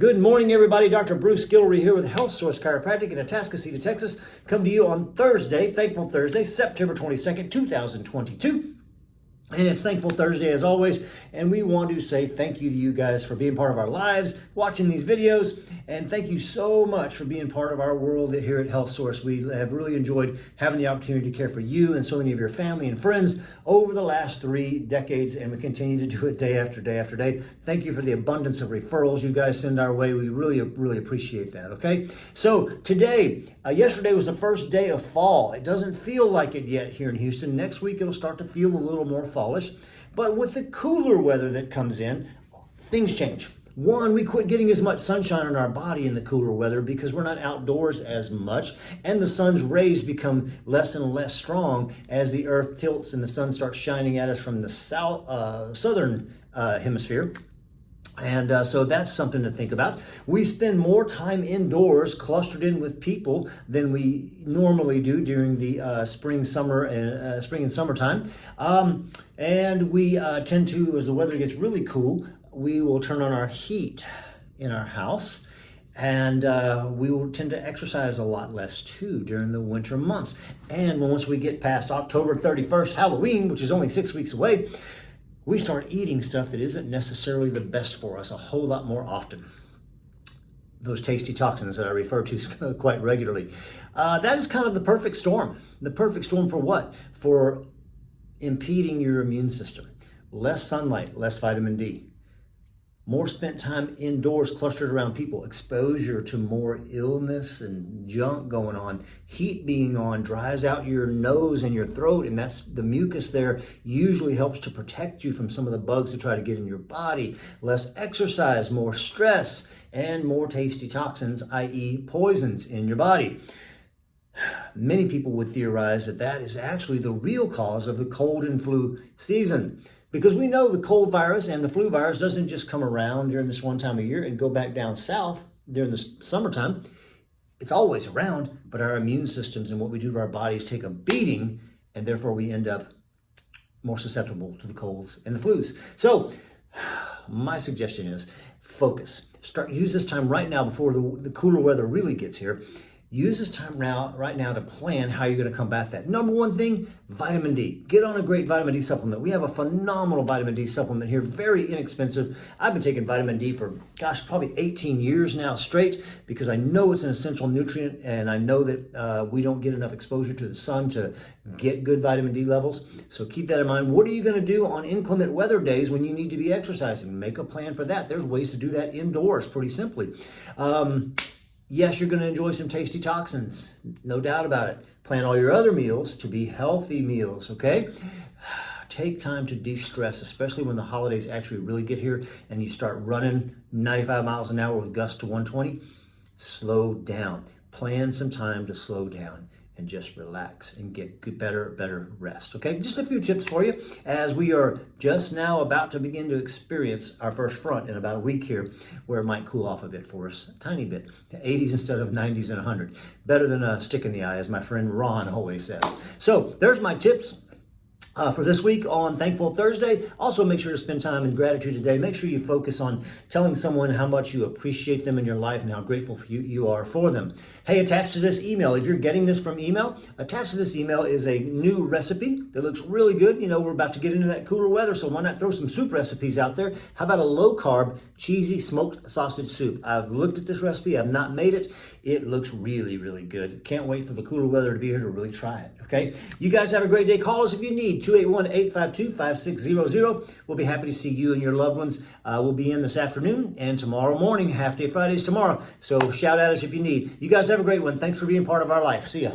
Good morning, everybody. Dr. Bruce Guillory here with Health Source Chiropractic in Atascocita, Texas. Come to you on Thursday, Thankful Thursday, September 22nd, 2022. And it's Thankful Thursday as always, and we want to say thank you to you guys for being part of our lives, watching these videos, and thank you so much for being part of our world here at Health Source. We have really enjoyed having the opportunity to care for you and so many of your family and friends over the last 3 decades, and we continue to do it day after day after day. Thank you for the abundance of referrals you guys send our way. We really appreciate that, okay? So today, yesterday was the first day of fall. It doesn't feel like it yet here in Houston. Next week, it'll start to feel a little more fallish. But with the cooler weather that comes in, things change. One, we quit getting as much sunshine on our body in the cooler weather because we're not outdoors as much, and the sun's rays become less and less strong as the earth tilts and the sun starts shining at us from the southern hemisphere. And so that's something to think about. We spend more time indoors, clustered in with people, than we normally do during the spring and summertime. And we tend to, as the weather gets really cool, we will turn on our heat in our house. And we will tend to exercise a lot less too during the winter months. And once we get past October 31st, Halloween, which is only 6 weeks away, we start eating stuff that isn't necessarily the best for us a whole lot more often. Those tasty toxins that I refer to quite regularly. That is kind of the perfect storm. The perfect storm for what? For impeding your immune system. Less sunlight, less vitamin D. More spent time indoors clustered around people, exposure to more illness and junk going on. Heat being on dries out your nose and your throat, and that's the mucus there usually helps to protect you from some of the bugs that try to get in your body. Less exercise, more stress, and more tasty toxins, i.e. poisons in your body. Many people would theorize that that is actually the real cause of the cold and flu season. Because we know the cold virus and the flu virus doesn't just come around during this one time of year and go back down south during the summertime. It's always around, but our immune systems and what we do to our bodies take a beating, and therefore we end up more susceptible to the colds and the flus. So my suggestion is focus. Use this time right now before the cooler weather really gets here. Use this time right now to plan how you're going to combat that. Number one thing, vitamin D. Get on a great vitamin D supplement. We have a phenomenal vitamin D supplement here, very inexpensive. I've been taking vitamin D for, probably 18 years now straight because I know it's an essential nutrient and I know that we don't get enough exposure to the sun to get good vitamin D levels. So keep that in mind. What are you going to do on inclement weather days when you need to be exercising? Make a plan for that. There's ways to do that indoors pretty simply. Yes, you're going to enjoy some tasty toxins, no doubt about it. Plan all your other meals to be healthy meals, okay? Take time to de-stress, especially when the holidays actually really get here and you start running 95 miles an hour with gusts to 120. Slow down. Plan some time to slow down and just relax and get good, better rest, okay? Just a few tips for you as we are just now about to begin to experience our first front in about a week here where it might cool off a bit for us, a tiny bit, 80s instead of 90s and 100. Better than a stick in the eye, as my friend Ron always says. So there's my tips for this week on Thankful Thursday. Also, make sure to spend time in gratitude today. Make sure you focus on telling someone how much you appreciate them in your life and how grateful you are for them. Hey, attached to this email, if you're getting this from email, attached to this email is a new recipe that looks really good. You know, we're about to get into that cooler weather, so why not throw some soup recipes out there? How about a low-carb, cheesy smoked sausage soup? I've looked at this recipe. I've not made it. It looks really good. Can't wait for the cooler weather to be here to really try it, okay? You guys have a great day. Call us if you need. 281-852-5600. We'll be happy to see you and your loved ones. We'll be in this afternoon and tomorrow morning. Half day Fridays tomorrow. So shout at us if you need. You guys have a great one. Thanks for being part of our life. See ya.